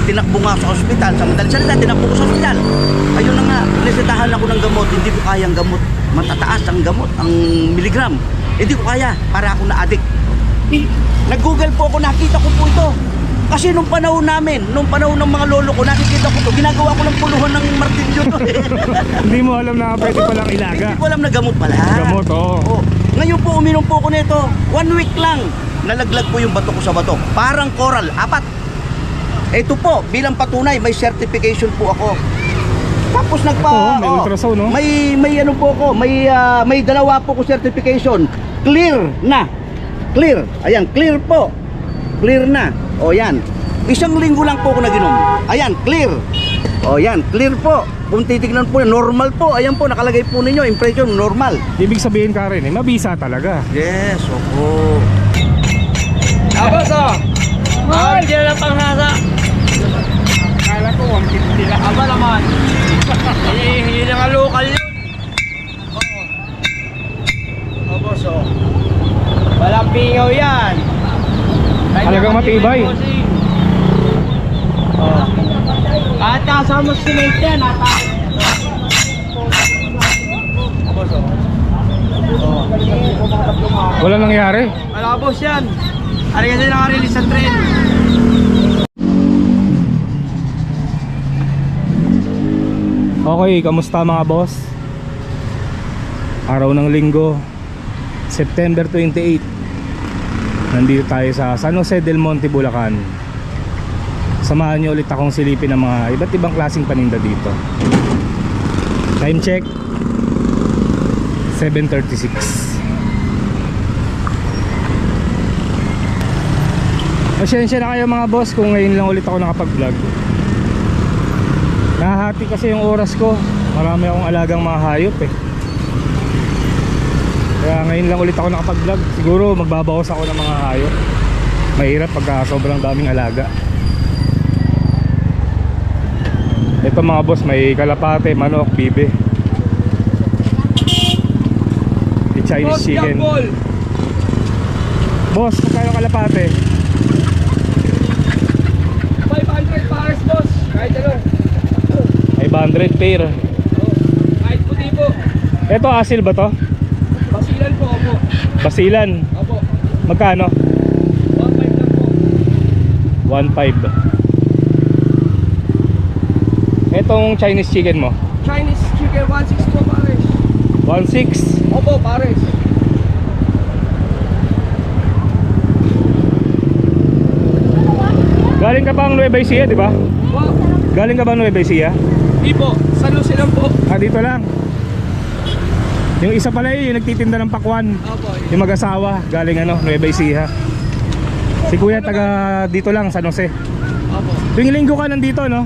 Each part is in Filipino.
tinakbo nga sa ospital. Sa madaling salita, tinakbo ko sa ospital. Ayun na nga, resetahan ako ng gamot. Hindi ko kayang gamot. Matataas ang gamot, ang miligram. Hindi ko kaya, para ako na-addict. Nag-google po ako, nakita ko po ito. Kasi nung panahon namin, nung panahon ng mga lolo ko, nakikita ko ito. Ginagawa ko ng puluhan ng martilyo to. Hindi mo alam na pwede palang ilaga. Hindi ko alam na gamot pala. Gamot, oo. Oh. Ngayon po, uminom po ako nito. 1 week lang. Nalaglag po yung bato ko sa bato. Parang coral, 4. Ito po, bilang patunay, may certification po ako. Tapos May ultrasound, no? May ano po ako, may dalawa po ko certification. Clear na. Clear. Ayan, clear po. Clear na. O yan. 1 linggo lang po ako naginom. Ayan, clear. O yan, clear po. Kung titignan po, normal po. Ayan po, nakalagay po ninyo, impression, normal. Ibig sabihin ka rin, mabisa talaga. Yes, opo. Abos oh! Mahal dyan lang panghasa. Kala ko 150 lang. Aba naman. Hinihingi na nga local yun. Oo. Abos oh. Walang pingaw yan. Talagang matibay. Oh. At kasama sa cement yan. Abos oh. Walang nangyari. Malabos yan. Ari kasi naka-release sa train. Okay, kamusta mga boss? Araw ng linggo, September 28. Nandito tayo sa San Jose del Monte, Bulacan. Samahan niyo ulit akong silipin ng mga iba't ibang klaseng paninda dito. Time check 7:36. Pasensya na kayo mga boss kung ngayon lang ulit ako nakapag-vlog. Nahahati kasi yung oras ko. Marami akong alagang mga hayop eh. Kaya ngayon lang ulit ako nakapag-vlog. Siguro magbabawas ako ng mga hayop. Mahirap pagka sobrang daming alaga. Ito mga boss, may kalapate, manok, bibe. May Chinese chicken. Boss, magkano kalapate? 500 pares boss. Kahit ano. 500 pair. Kahit puti po. Ito asil ba to? Basilan po ako. Basilan. Opo. Magkano? 1.5 lang po. 1.5. Etong Chinese chicken mo? Chinese chicken 1.6 po pares. 1.6. Opo pares. Galing ka bang Nueva Ecija, di ba? Wow. Galing ka bang Nueva Ecija? Di po. San Jose lang po. Ah, dito lang. Yung isa pala yung nagtitinda ng pakwan. Opo. Yung mag-asawa, galing Nueva Ecija. Si kuya taga dito lang, San Jose. Opo. Tuwing linggo ka nandito, no?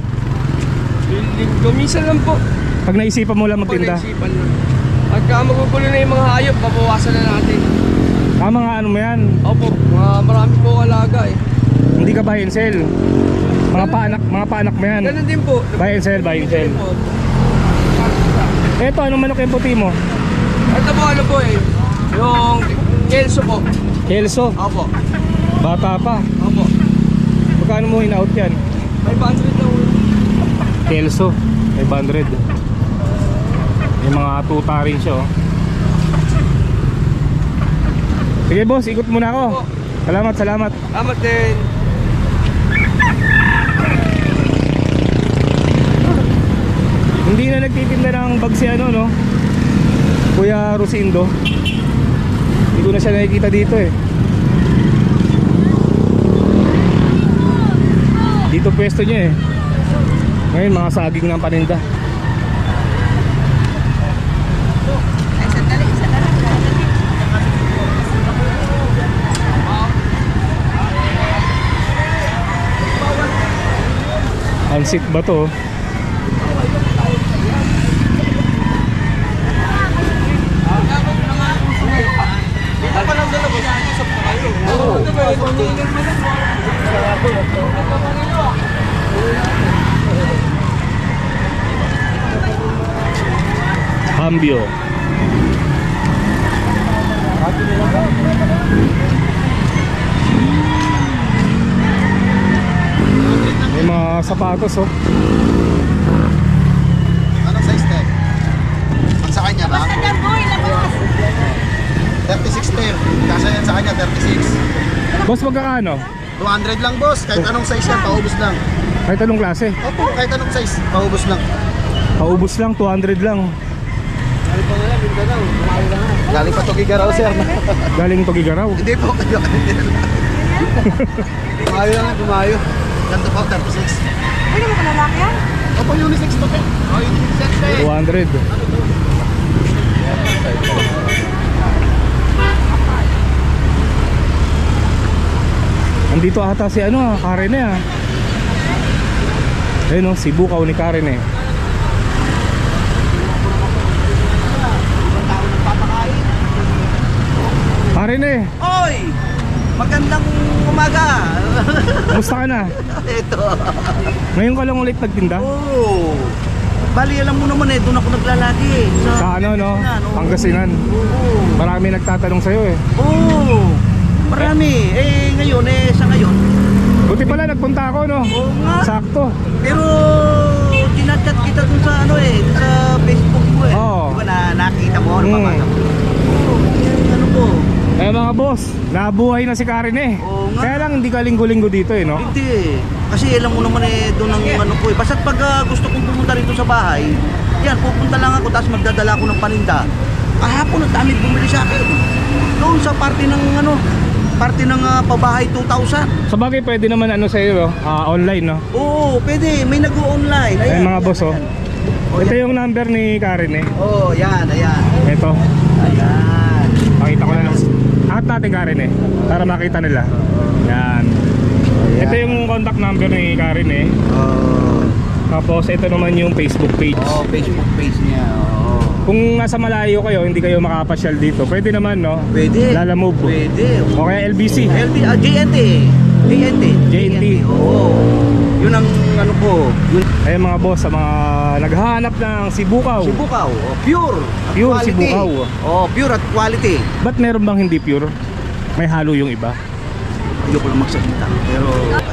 Gumisan lang po. Pag naisipan mo lang magtinda. Pag-naisipan lang. Pagka magugulo na yung mga hayop, pabawasan na natin. Ah, mga ano mo yan? Opo. Marami po alaga eh. Hindi ka buy and sell. Mga paanak mo yan. Ganun din po. Buy and sell, buy and sell. Opo. Eto, anong manok yung puti mo? Ito po ano po eh. Yung kelso po. Kelso. Opo. Bata pa. Opo. Magkano mo in-out yan? 500 lang. Kelso 500. Yung mga tuta rin siya oh. Sige boss, ikot muna ako. Salamat. Salamat din. Hindi na nagtitinda ng bag si no? Kuya Rosindo. Hindi ko na siya nakikita dito eh. Dito pwesto niya eh. Ngayon mga saging ng paninda. Pansit ba to? Cambio. May mga mga sapatos oh. Anong size te? Ang sa kanya ba? 36 te. Kasi yan sa kanya 36. Boss, magkakano? 200 lang boss. Kahit anong size yan, paubos lang. Kahit anong klase? Opo, kahit anong size, paubos lang. Paubos lang, 200 lang. Galing pa to Gigaraw sir. Galing to Gigaraw. Hindi po. Tumayo lang, tumayo. Ganito po, 36. Pwede mo ka lalaki yan? Opo, unisex to te. Oh, unisex te. 200. Nandito ata si ano, Karen eh. Ayun oh, si Bukaw ni Karen eh. Karen eh, Oy! Magandang umaga! kumusta ka na? Ito. Ngayon ka lang ulit nagtinda? Oo. Bali, alam mo naman doon ako naglalagi eh. Sa ano no? Pangasinan. Oo. Marami nagtatanong sa'yo eh. Oo. Marami. Ngayon, sa ngayon. Buti pala nagpunta ako no? Oo nga. Sakto. Pero, tinachat kita dun sa dun sa Facebook mo eh. Oo. Di ba nakita mo? Nababasa mo? Oo. Ano po? Eh mga boss, nabuhay na si Karen eh. Oo nga. Kaya lang hindi ka linggo-linggo dito eh no? Hindi. Kasi alam mo naman doon ang ano ko eh. Basta't pag gusto kong pumunta rito sa bahay, yan, pupunta lang ako tapos magdadala ako ng paninda. Kahapon ang dami bumili sa akin. Doon sa party ng party ng pabahay 2,000. Sa bagay pwede naman ano sa'yo no? Online no? Oo, pwede. May nag-o-online. Ay Ayan, mga boss oh. ayan. Oh, Ito yan. yung number ni Karen eh. Oh, yan, ayan. Ito. Ayan. Pakita ko na lang. Angat natin Karen eh. Para makita nila. Yan. Ayan. Ito yung contact number ni Karen eh. Oh, Tapos ito naman yung Facebook page. Facebook page niya. Oh. Kung nasa malayo kayo, hindi kayo makapasyal dito, pwede naman no? Pwede. Lala Move. Pwede. O kaya LBC. JNT. JNT. Oo. Yun ang ano ko. Yun. Ayun mga boss, sa mga naghahanap ng sibukaw. Sibukaw. Oh, pure. At Pure quality. sibukaw. Oh, pure at quality. Ba't meron bang hindi pure? May halo yung iba. Ayoko lang magsalita. Pero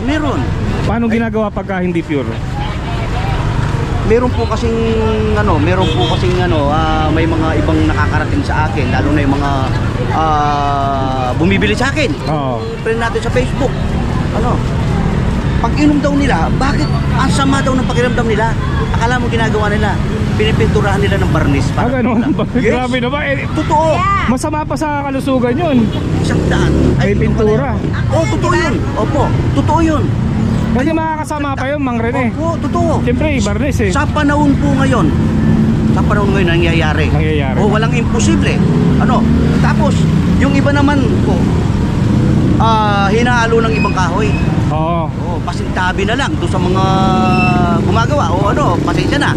meron. Paano ginagawa pagka hindi pure? Meron po kasing may mga ibang nakakarating sa akin, lalo na yung mga bumibili sa akin. Oo. Friend natin sa Facebook. Pag inom daw nila, bakit ang sama daw ng pakiramdam nila? Akala mo ginagawa nila, pinipinturahan nila ng barnis. Ganun. Yes. Grabe naman. Eh, Totoo. masama pa sa kalusugan yun. 100. May pintura. Oh, totoo yun. Opo, totoo yun. Kasi makakasama pa yun, Mang Rene. Opo, totoo. Siyempre, barnes eh. Sa panahon po ngayon, nangyayari. Nangyayari. O walang imposible. Tapos, yung iba naman po, hinahalo ng ibang kahoy. Oo. Pasintabi na lang doon sa mga gumagawa. Pasensya na.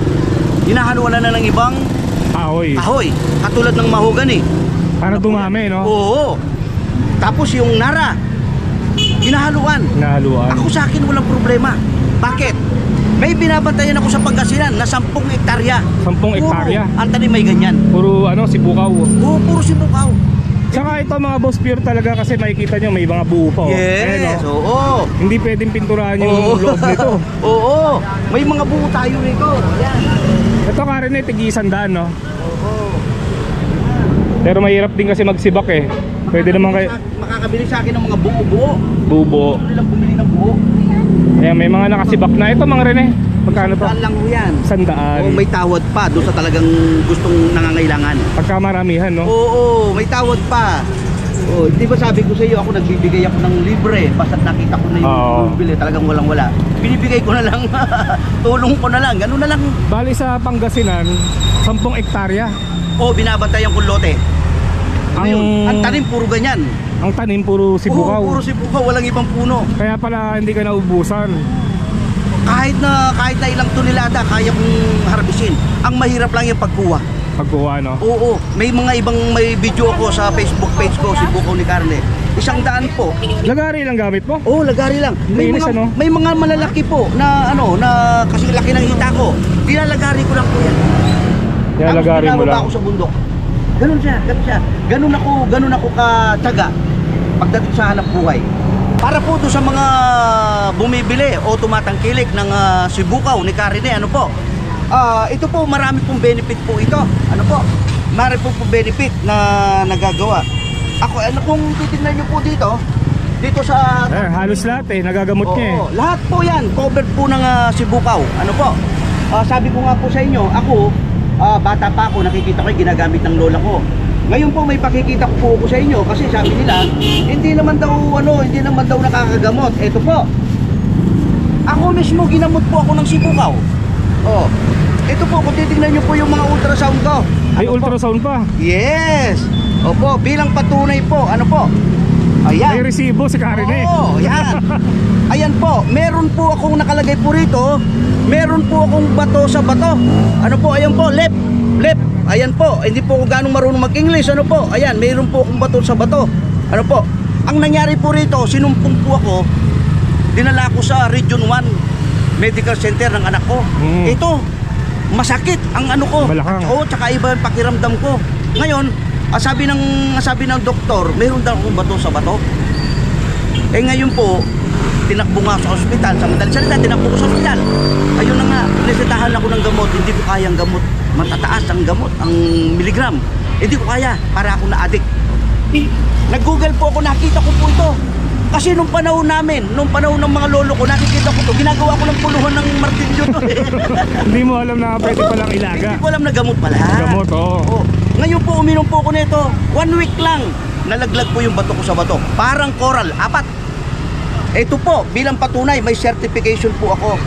Hinahalo na ng ibang Ahoy. kahoy. Katulad ng mahogany. Para dumami, no? Oo. Tapos yung nara, hinahaluan. Nahaluan. Ako sa akin walang problema. Bakit? May binabantayan ako sa Pangasinan na 10 hektarya. 10 hektarya? Puro ang tanim may ganyan. Puro sibukaw. Oo, puro sibukaw. Saka ito mga boss, pure talaga kasi makikita nyo may mga buo pa. Oh. Yes, Ayan, oh. oo. Hindi pwedeng pinturahan yung loob nito. Oo, may mga buo tayo rito. Yan. Ito Karen eh, tig-100 no? Oo. Pero mahirap din kasi magsibak eh. Pwede naman kayo Makakabili sa akin ng mga buo-buo. bubo. Gusto nilang bumili ng buo. Ayan, may mga nakasibak na. Ito mga Rene, pagkano to? Saan lang ho yan. 100. Oo, may tawad pa doon sa talagang gustong nangangailangan. Pagka maramihan no? Oo, may tawad pa. Oh, di ba sabi ko sa iyo, ako nagbibigay ako ng libre basta nakita ko na yung Oo. bumibili, talagang walang-wala. Binibigay ko na lang. Tulong ko na lang. Ganun na lang. Bali sa Pangasinan, 10 hektarya. Oh, binabantayan ko lote. Ang tanim puro ganyan. Ang tanim puro sibukaw. Oo, puro sibukaw, walang ibang puno. Kaya pala hindi ka naubusan. Kahit na ilang tonelada kaya kong harbisin. Ang mahirap lang yung pagkuha. Pagkuha no? Oo, may video ako sa Facebook page ko, si Bukaw ni Carne. 100 po. Lagari lang gamit mo? Oo, lagari lang. Linis, ano? May mga malalaki po na na kasi laki ng hita ko. Nilalagari ko lang po yan. Kaya lagari mo Tapos lang. ako sa bundok. Ganun siya. Ganun ako katyaga pagdating sa hanap buhay. Para po doon sa mga bumibili o tumatangkilik ng sibukaw ni Karine, ano po? Ito po, marami pong benefit po ito. Ano po? Marami pong benefit na nagagawa. Kung titignan nyo po dito sa... Halos lahat nagagamot niya eh. Oo, lahat po yan, covered po ng sibukaw. Ano po? Sabi ko nga po sa inyo, ako, bata pa ako, nakikita ko yung ginagamit ng lola ko. Ngayon po may pakikita ko po ako sa inyo kasi sabi nila, hindi naman daw nakakagamot. Ito po. Ako mismo ginamot po ako ng sibukaw. Oh. Ito po, kung titignan nyo po yung mga ultrasound ko. May Ano po? ultrasound pa. Yes. Opo, bilang patunay po. Ano po? Ayan. May resibo si Karine. Oo, yan. Ayan po, meron po akong nakalagay po rito. Meron po akong bato sa bato. Ano po, ayan po, left. Ayan po, hindi po ako ganong marunong mag-English. Ano po, ayan, meron po akong bato sa bato. Ano po, ang nangyari po rito, sinumpong po ako. Dinala ko sa Region 1 Medical Center ng anak ko. Ito, masakit ang ano ko. Balakang. Oo, tsaka iba yung pakiramdam ko. Ngayon, sabi ng doktor, meron daw akong bato sa bato. Ngayon po, tinakbo nga sa ospital. Sa madaling salita, tinakbo ko sa ospital. Ayun na nga, resetahan ako ng gamot. Hindi ko kayang gamot. Matataas ang gamot, ang miligram. Hindi ko kaya, para ako na-addict. Nag-google po ako, nakita ko po ito. Kasi nung panahon namin, nung panahon ng mga lolo ko, nakikita ko to, ginagawa ko ng puluhan ng martilyo to. Hindi mo alam na pwede palang ilaga. Hindi ko alam na gamot pala. Gamot, oo. Oh. Ngayon po, uminom po ako nito. 1 week lang, nalaglag po yung bato ko sa bato. Parang coral, 4. Ito po, bilang patunay, may certification po ako.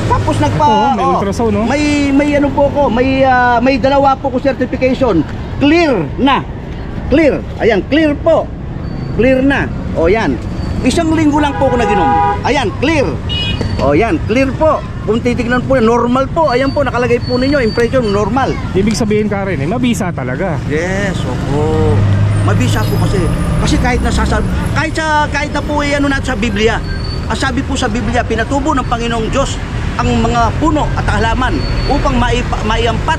Tapos May ultrasound, no? May ano po ako, may dalawa po ko certification. Clear na. Clear. Ayan, clear po. Clear na. O yan. 1 linggo lang po ako naginom. Ayan, clear. O yan, clear po. Kung titignan po, normal po. Ayan po, nakalagay po ninyo, impression, normal. Ibig sabihin Karine, mabisa talaga. Yes, opo. Mabisa po kasi. Kasi kahit na po ano natin sa Biblia. Ang sabi po sa Biblia, pinatubo ng Panginoong Diyos ang mga puno at halaman upang maiampat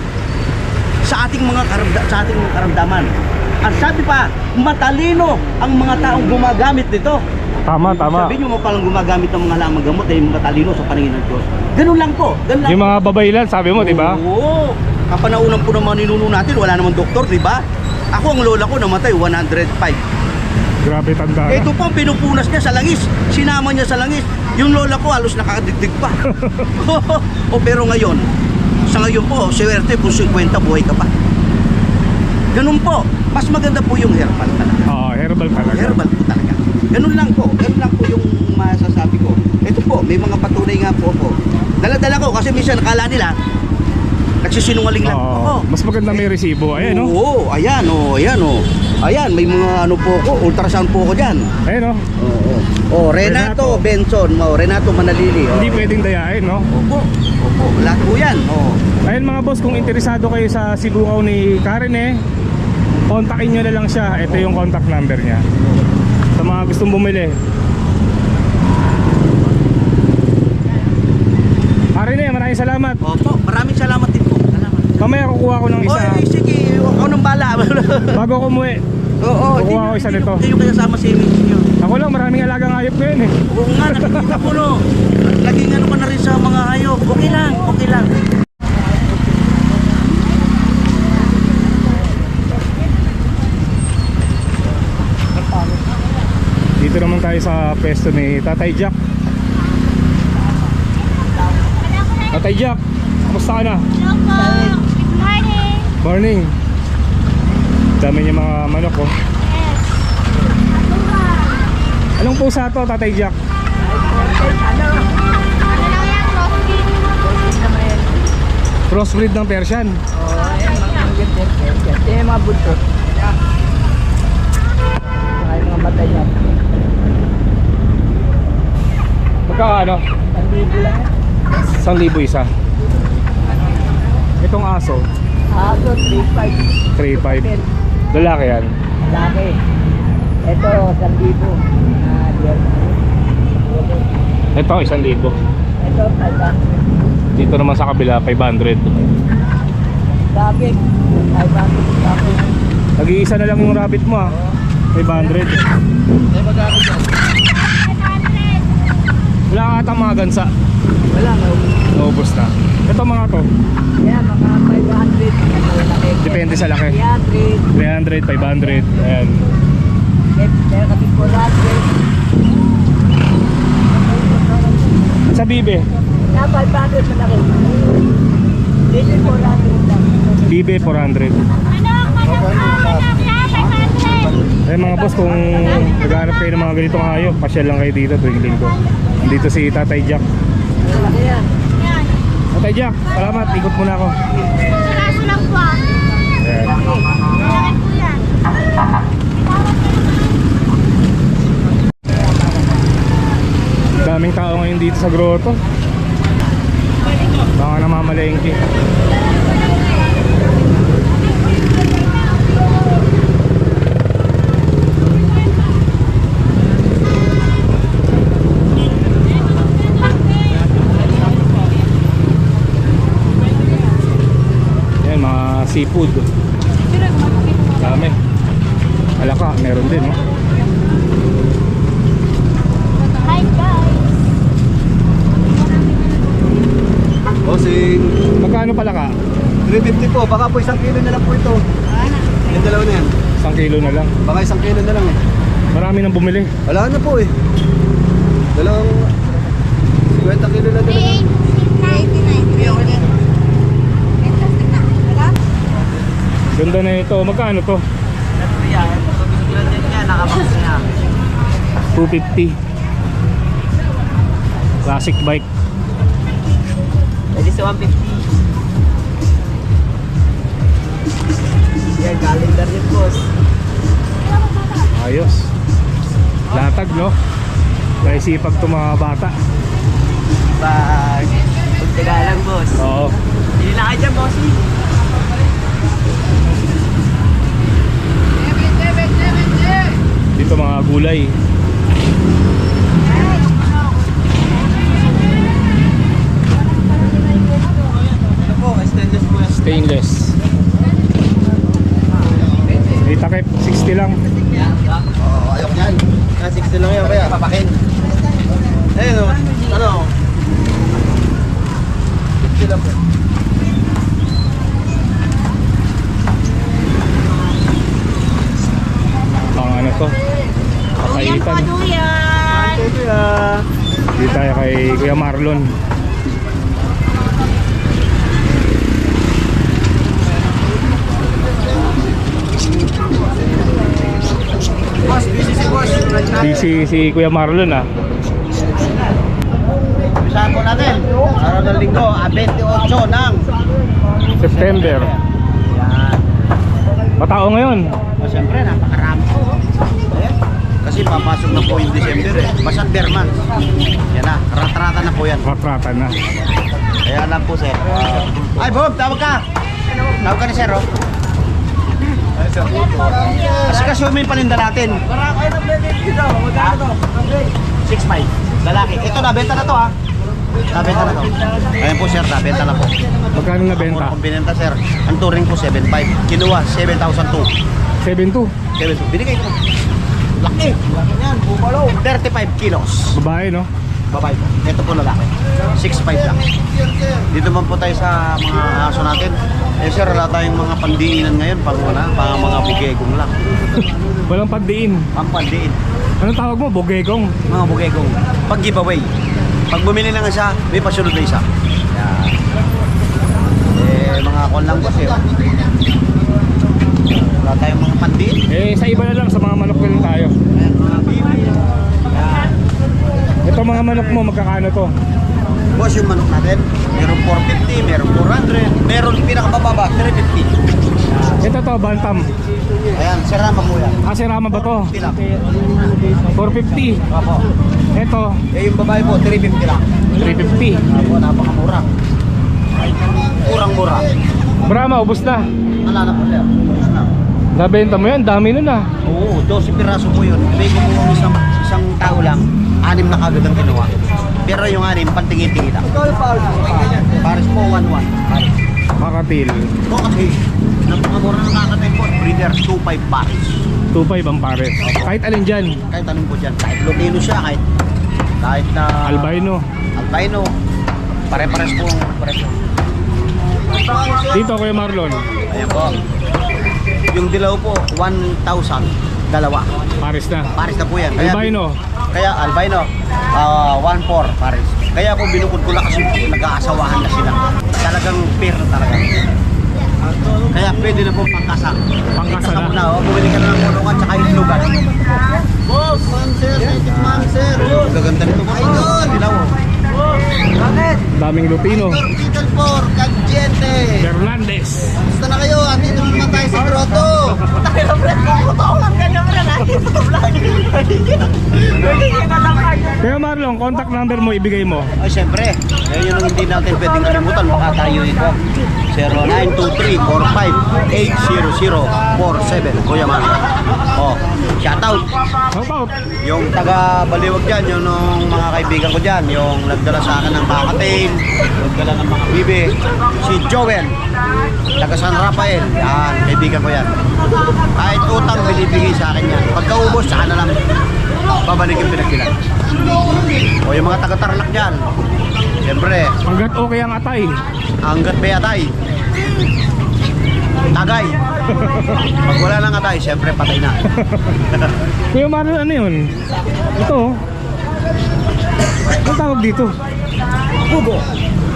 sa ating mga karamdaman. Ang sabi pa, matalino ang mga taong gumagamit nito. Tama. Sabi nyo mo palang gumagamit ng mga halamang gamot ay matalino sa paningin ng Diyos. Ganun lang po. Ganun lang Yung mga babaylan, sabi mo, di ba? Oo. Kapanaunan po ng mga ninuno natin, wala namang doktor, di ba? Ako, ang lola ko namatay, 105. Grabe tanda na. Ito po, pinupunas niya sa langis. Sinama niya sa langis. Yung lola ko, halos nakakadigdig pa. Pero ngayon, sa ngayon po, swerte po 50, buhay ka pa. Ganun po. Mas maganda po yung herbal talaga. Oo, herbal talaga. Herbal po talaga. Ganun lang po yung masasabi ko. Ito po, may mga patunay nga po ako. Dala-dala ko kasi minsan nakala nila nagsisinungaling lang po ako. Mas maganda may resibo. Ayan, no? Oo, ayan. Ayan, may mga ano po ako, ultrasound po ako dyan. Ayan, no? Oo. Renato Benson, Renato Manalili. Hindi pwedeng dayain, no? Opo, lahat po yan. Ayun mga boss, kung interesado kayo sa sibukaw ni Karine, kontakin nyo na lang siya. Ito yung contact number niya. Sa mga gustong bumili. Karine, maraming salamat. Opo, maraming salamat din po. Salamat. Mamaya kukuha ko ng isa. Sige, ako nang bala. Bago ko umuwi. Oo, Kukuha ko isa nito. Hindi nyo kaya sama si image nyo. Ako lang, maraming alagang hayop ngayon eh. Oo nga, nakikita ko no. Laging ano ka na rin sa mga hayop. Okay lang. Dito naman tayo sa pwesto ni Tatay Jack. Tatay Jack, kamusta ka na? Hello po. Good morning. Morning. Dami niya mga manok oh. Yes. Anong pusa to, Tatay Jack? Ano lang yan, Rocky? Crossbreed ng Persian. Yan yung mga buntot. Saka yung mga matay niya. Magkakano? 1,000 lang. 1,000 isa. Itong aso, Aso, 3,500. 3,500. Lalaki yan. Laki. Ito, 1,000. Ito, 1,000. Ito, 500. Dito naman sa kabila, 500. Laki. 500. Laki. Nag-iisa na lang yung rabbit mo ah. 500. Eh, magkano dyan? 500. Wala ka atang mga gansa. Wala, Naubos na. Ito mga to. Yan, mga 500. Depende sa laki. 300. 300, 500. Ayan. Kaya kasi 400. Sa bibe. Kaya 500 malaki. Dito 400 lang. Bibe 400. Manok na 500. Eh mga boss, kung naghahanap kayo ng mga ganitong hayop, pasyal lang kayo dito tuwing linggo. Nandito si Tatay Jack. Malaki yan. Yan. Tatay Jack, salamat. Ikot muna ako. Kaso lang po ah. Ayan. Malaki po yan. Daming tao ngayon dito sa grotto. Baka namamalengke. Yan, mga seafood. Dami. Alaka, meron din, no? Hi guys. Bossing. Magkano pala ka? 350 po. Baka po 1 kilo na lang po ito. Yung dalawa na yan. 1 kilo na lang. Baka 1 kilo na lang eh. Marami nang bumili. Wala na po eh. Dalawang 50 kilo na dalawa. 389. Ganda na ito. Magkano to? 250. Classic bike. Pwede sa 150. Yan, calendar yun, boss. Ayos. Latag, no? May sipag to mga bata. Pag pagtaga lang, boss. Oo. Hindi na kayo dyan, boss. Dito mga gulay. Ano po, stainless po yan. Stainless. May takip. 60 lang. Oo, ayok yan. 60 lang yan, kaya papakin. Ayun, ano? 50 lang po. Ang ano to? Duyan po, Kakaitan. duyan. Ito yan. Dito tayo kay Kuya Marlon. Boss, busy si boss. Busy si Kuya Marlon, ah. Usahan po natin. Araw ng linggo, 28 ng September. yan. Matao ngayon. O siyempre, napakarami po. Ayan. Kasi papasok na po yung December eh. Basat Berman. Yan na, ratrata na po yan. Ratrata na. Kaya lang po sir. Ay Bob, tawag ka. Tawag ka ni sir oh. Ay, sir. Kasi kasumi yung paninda natin. Para kayo na pwede dito. Magkano to? 6.5. Lalaki. Ito, nabenta na to ha. Nabenta na to. Ayan po sir, nabenta na po. Magkano na benta? Kung binenta sir, ang touring po 7.5. Kinuha, 7,002. 72. 7,200. Binigay ko. Laki. Laki yan, bumalo. 35 kilos. Babae, no? Babae po. Ito po lalaki. 6'5 lang. Dito man po tayo sa mga aso natin. Eh sir, wala tayong mga pandiinan ngayon. Pang mga bugegong lang. Walang pandiin. Pang pandiin. Anong tawag mo? Bogegong. Mga bugegong. Pag giveaway. Pag bumili ng isa, may pasunod na isa. Yan. Eh, mga kon lang kasi. Wala tayong mga pandiin. Eh, sa iba na lang, sa mga manok na lang tayo. Ayan, mga bibi. Yan. Ito mga manok mo, magkakano to? Boss, yung manok natin, meron 450, meron 400, meron pinakabababa, 350. Ito to, bantam. Ayan, sirama po yan. Ah, si Rama ba to? Tilak. 450. Opo. Ito, Eh, yung babae po, 350 lang. 350. Opo, napakamura. Murang-mura. Brahma, ubos na. Wala na po sir. Ubus na. Nabenta mo yan, dami nun ah. Oo, 12 piraso po yun. May kumuha ng isang tao lang, 6 na kagad ang kinuha. Pero yung 6, pantingin-tingin lang. Pares po, 1-1. Pares. Kakatil. Ito kasi, napakamura ng kakatay po. Breeder, 2.5 pares. 2.5 ang pares. Kahit alin dyan. Kahit anong po dyan. Kahit Lutino siya, kahit na Albino. albino. Pare-pares po ang presyo. Dito Kuya Marlon. Ayan po. Yung dilaw po, 1,000. Dalawa. Pares na. Pares na po yan. Albino. Kaya albino, 1,400 pares. Kaya po binukod ko lang kasi nag-aasawahan na sila. Talagang pair na talaga. Kaya pwede na po pangkasa. Pangkasa na. Mo na, bumili ka na ng kulungan tsaka itlogan. Boss, ma'am sir, thank you ma'am sir. Gaganda nito mga idol. Dilaw. Bakit? Daming Lutino. Little for Cagente. Fernandez. Gusto na kayo, andito naman tayo sa grotto. Kuya Marlon, contact number mo ibigay mo. Ay, siyempre. Yan yung hindi natin pwedeng kalimutan. Baka tayo ito. 0923-45-80047. Kuya Mario. Oh, shoutout. Shout out. Yung taga Baliwag dyan, yung nung mga kaibigan ko dyan, yung nagdala sa akin ng kakatail, nagdala ng mga bibi, si Joel, taga San Rafael, yan, kaibigan ko yan. Kahit utang, binibigay sa akin yan. Pagkaubos, saka na lang, babalik yung pinagbilan. O yung mga taga Tarlac dyan, siyempre, Hanggat okay ang atay. hanggat may atay, tagay. Pag wala nang atay, siyempre patay na. Kuya Marlon, ano yun? Ito oh. Anong tawag dito? Pugo.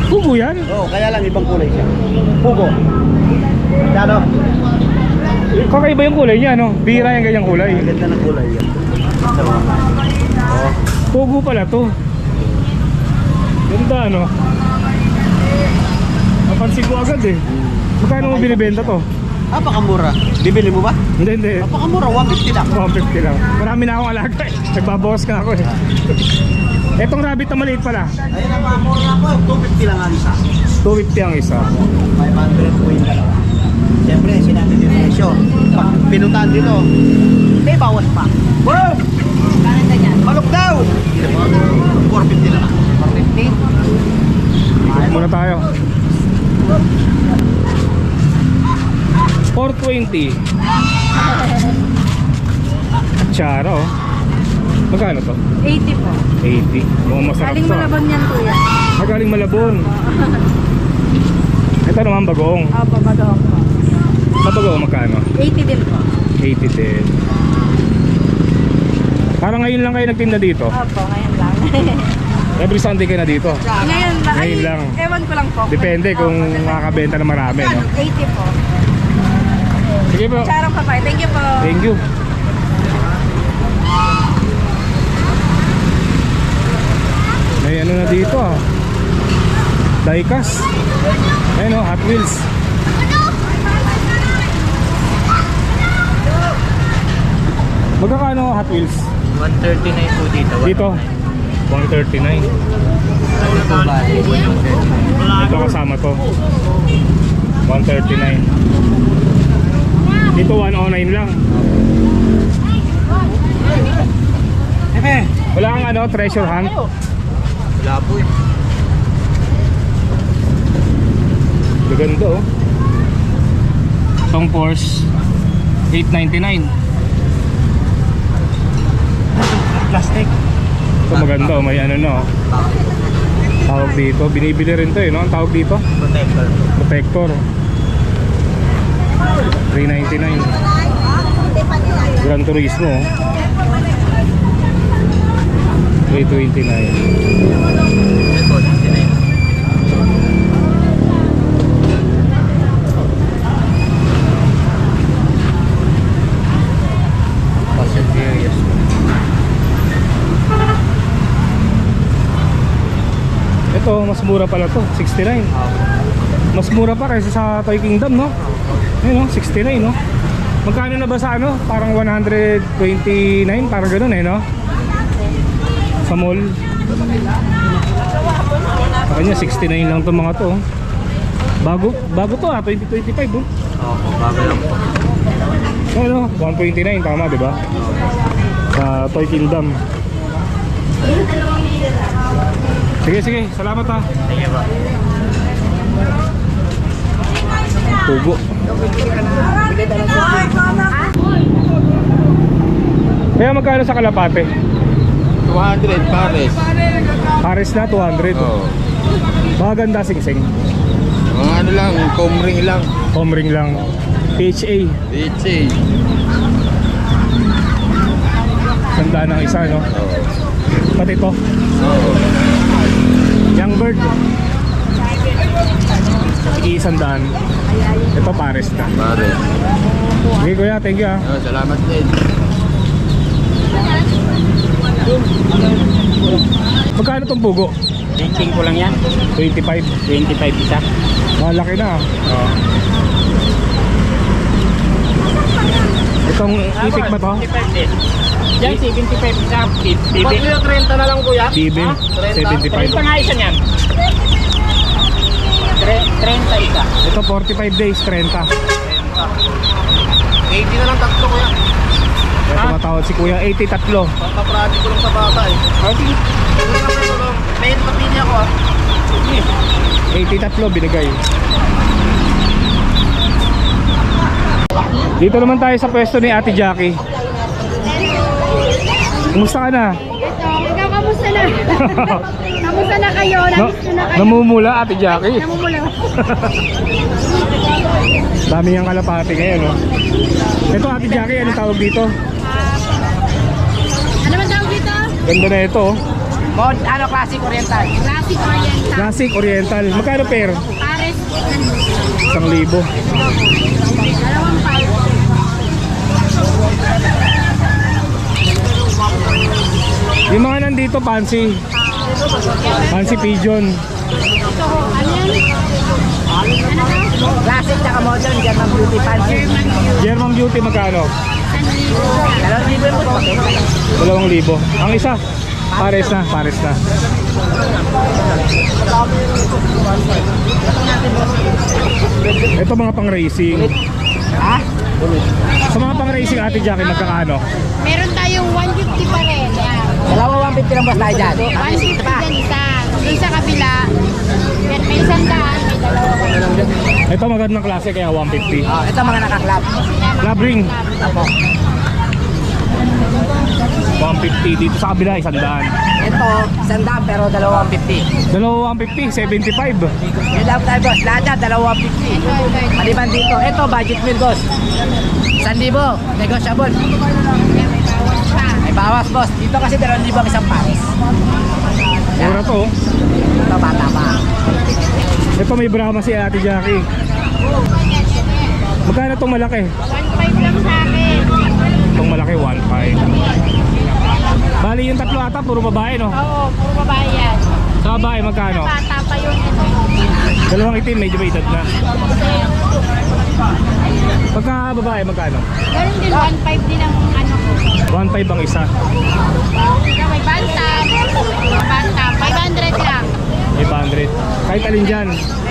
Pugo yan? Oo, kaya lang ibang kulay siya. Pugo. Ano? Kakaiba yung kulay niya, no? Bira yung ganyang kulay. Ang ganda ng kulay yan. Pugo pala to. Ganda, no? Napansin ko agad eh. Magkano mo binibenta to? Napakamura. Bibili mo ba? Hindi, hindi. Napakamura, 150 lang. 150 lang. Marami na akong alaga eh. Nagbabawas ka ako eh. Etong rabbit na maliit pala. Ayun na, mamura ko. 250 lang ang isa. 250 ang isa. 500 po yung dalawa. Siyempre, sinabi din yung presyo. Pag pinuntahan dito, may bawas pa. Wow! Malok daw! 450 lang. 450? Muna tayo. 420. Chara oh. Magkano to? 80 po. 80. Mukhang masarap Galing to. Malabon yan kuya. Magaling Malabon. Ito naman bagoong. Opo, bago po. Sa bagoong magkano? 80 din po. 80 din. Parang ngayon lang kayo nagtinda dito. Opo, ngayon lang. Every Sunday kayo na dito. Ngayon lang. Ngayon lang. Ewan ko lang po. Depende kung makakabenta na marami, no? 80 po. Sige po. Charang papay. Thank you po. Thank you. May ano na dito ah. Diecast. Ayun oh, Hot Wheels. Magkakano Hot Wheels? 139 po dito. Dito? 139. Ito kasama to. 139. Dito 109 lang. Wala kang ano, treasure hunt? Wala po eh. Maganda oh. Itong Porsche 899. Plastic. Ito maganda oh, may ano no. Tawag dito, binibili rin to eh, no? Ang tawag dito? Protector. Protector. 399. Gran Turismo oh. 329. Ito, 69. Fast and Furious. Ito, mas mura pala to, 69. Mas mura pa kaysa sa Toy Kingdom, no? Ayun, no? 69, no? Magkano na ba sa ano? Parang 129, parang ganun eh, no? Sa mall. Sa kanya, 69 lang to mga to. Oh. Bago to 2025, oh. Oo, bago lang po. Ano, 129, tama, di ba? Sa Toy Kingdom. Sige, salamat ha. Sige ba? Pugo. Kaya magkano sa kalapate? 200 pares. Pares na 200. Oo. Maganda sing-sing. Mga ano lang, comring lang. Home ring lang. PHA. Pichi. Sandaan ng isa, no? Oo. Pati ito. Oo. Young bird. Iisandaan. Ito pares na. Pares. Okay kuya, thank you ah. Oh, salamat din. Magkano itong pugo? Renting ko lang yan. 25. 25 isa. Malaki na ah. Itong itik ba to? 25 din. Yan, 75 isa. Bibi. Ba't yung 30 na lang kuya? Bibi. 75. 30 nga isa niyan. 30 isa. Ito 45 days, 30. 80 na lang tatlo kuya. Kaya tumatawad si kuya, 83. Papaprati ko lang sa bata eh. Okay. May papili ako ah. 83 binigay. Dito naman tayo sa pwesto ni Ate Jackie. Kumusta ka na? Ikaw, kamusta na? Kamusta na kayo? Namiss nyo na kayo? Namumula Ate Jackie. Namumula. Dami yung kalapati ngayon, no? Ito Ate Jackie, anong tawag dito? Ano man tawag dito? Ganda na ito, oh. Mod, ano, classic oriental. Classic Oriental. Classic Oriental. Magkano pair? Pares. 1,000. Dalawang pares. Yung mga nandito, fancy. Fancy pigeon. Ito, ano yan? Classic tsaka modern, German beauty fancy. German Beauty, magkano? 2,000 po. 2,000. Ang isa, pares na, pares na. Ito mga pang racing. Ha? Sa mga pang racing Ate Jackie, magkakano? Meron tayong 150 pa rin. Yan. Dalawa 150 lang boss tayo dyan. 150 din isa. Doon sa kabila, may isang daan, may dalawa pa rin. Ito magandang klase kaya 150. Oh, ito mga naka-club. Club ring, Apo. 150. Dito sa kabila, 100. Ito, sandaan pero 250. Dalawa 150, 75. May love tayo boss. Lahat yan, 250. Ito, ito. Maliban dito. Ito, budget meal boss. 1,000. Negotiable. Yan, may bawas pa. May bawas boss. Dito kasi 2,000 ang isang pares. Mura to. Ito, bata pa. Ito may Brahma si Ate Jackie. Magkano itong malaki? 1.5 lang sa akin. Itong malaki, 1.5. Bali yung tatlo ata, puro babae, no? Oo, puro babae yan. Sa babae, magkano? Bata pa yun. Ito. Dalawang itim, medyo may edad na. Pagka babae, magkano? Ganun din, 1.5 din ang ano ko. 1.5 ang isa. Ito, may bantam. Bantam, 500 lang. 500. Kahit alin dyan.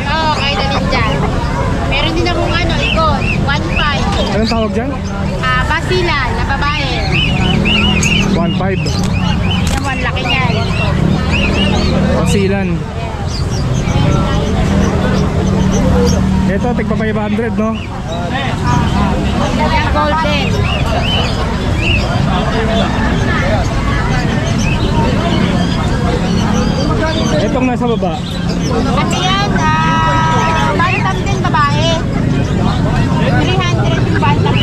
Oo, kahit alin dyan. Meron din akong ano, ikon, 1.5. Anong tawag dyan? Basilan, na babae. 1.5. Naman, laki niyan. Pasilan. Ito, tigpa 500, no? Yan, golden. Itong nasa baba. Kasi yan, bantam din babae. 300 yung bantam.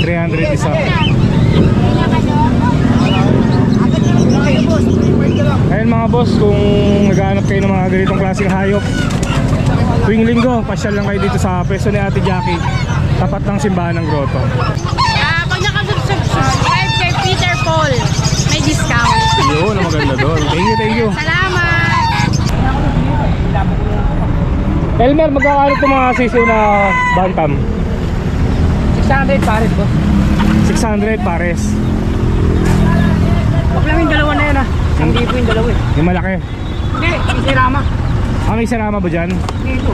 300 isa. Ayun mga boss, kung naghahanap kayo ng mga ganitong klaseng hayop, tuwing linggo, pasyal lang kayo dito sa pwesto ni Ate Jackie, tapat ng simbahan ng grotto. Pag nakasubscribe kay Peter Paul, may discount. Yun, ang maganda doon. Thank you, thank you. Salamat! Elmer, magkakano itong mga sisiw na bantam? 600 pares boss. 600 pares. Huwag lang yung dalawa na yan ah. Hindi po yung dalawa eh. Yung malaki. Hindi, isirama. Ah, may sarama ba dyan? Dito.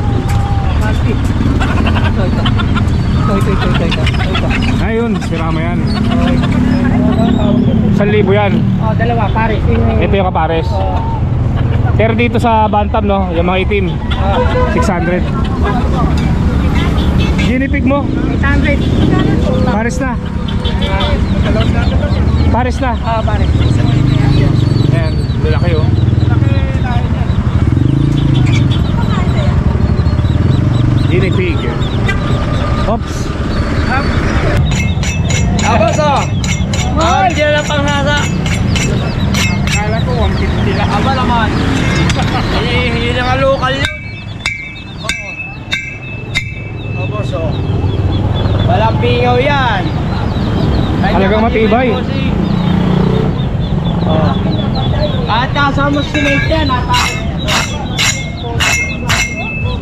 Plastic. Ito. Ayun, sarama yan. 1,000 yan. Oh, dalawa, pares. Ito yung kapares. Pero dito sa bantam, no? Yung mga itim, 600. Ginipig mo, 800. pares na. Pares na. Ah, pare. Ayan, lalaki oh. Guinea pig. Oops. Tapos oh. Hindi na lang pang nasa. Kala ko 150 lang. Aba naman. Hindi na nga local yun. Oo. Tapos oh. Walang pingaw yan. Talagang matibay. Oh. At kasama cement yan.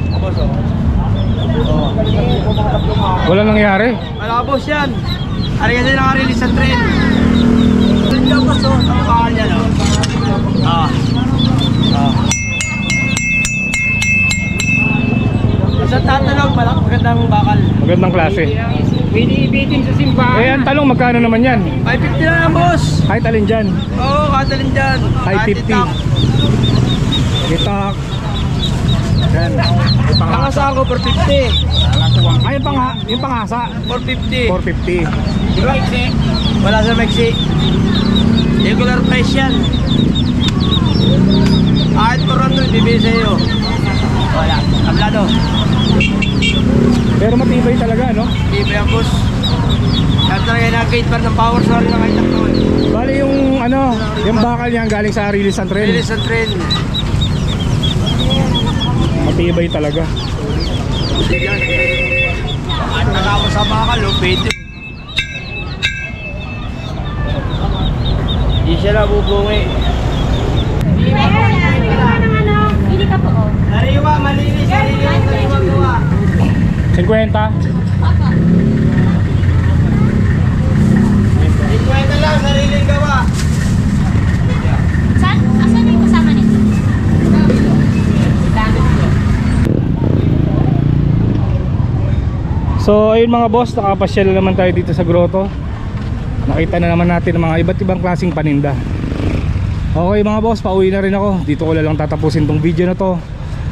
Tapos oh. Wala nangyari. Malabos yan. Ari kasi naka-release ang train. Tapos oh. Ang bakal yan oh. Ah. Ah. Sa tatalog, magandang bakal. Magandang klase. Binibitin sa simbahan. Eh, ang talong magkano naman yan? 550 na lang boss. Kahit alin dyan. Oo, katalin dyan. 550. Itak. Yan. Yung Ang panghasa. asahan ko for 50. Ay, yung panghasa. 450. 450. Wala sa Mexi. Regular price yan. Kahit 400, bibili sa iyo. Wala. Tablado. Pero matibay talaga, no? Hindi ba yan boss? Kaya talaga nag-gate bar ng power sorry na kahit takto eh. Bali yung yung bakal niyan galing sa release ng train. Release ang train. Matibay talaga. At nakawa sa bakal, pwede. Hindi siya nabubungi. Hindi ka po. Nariwa, malinis, nariwa gawa. 50. 50 lang, sariling gawa. Saan? Asan yung kasama nito? So ayun mga boss, nakapasyal naman tayo dito sa grotto. Nakita na naman natin ang mga iba't ibang klaseng paninda. Okay mga boss, pauwi na rin ako. Dito ko lang tatapusin tong video na to.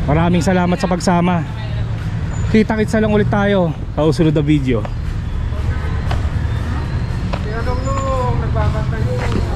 Maraming salamat sa pagsama. Kita-kitsa lang ulit tayo sa susunod na video. Tinanong nung nagbabantay yun.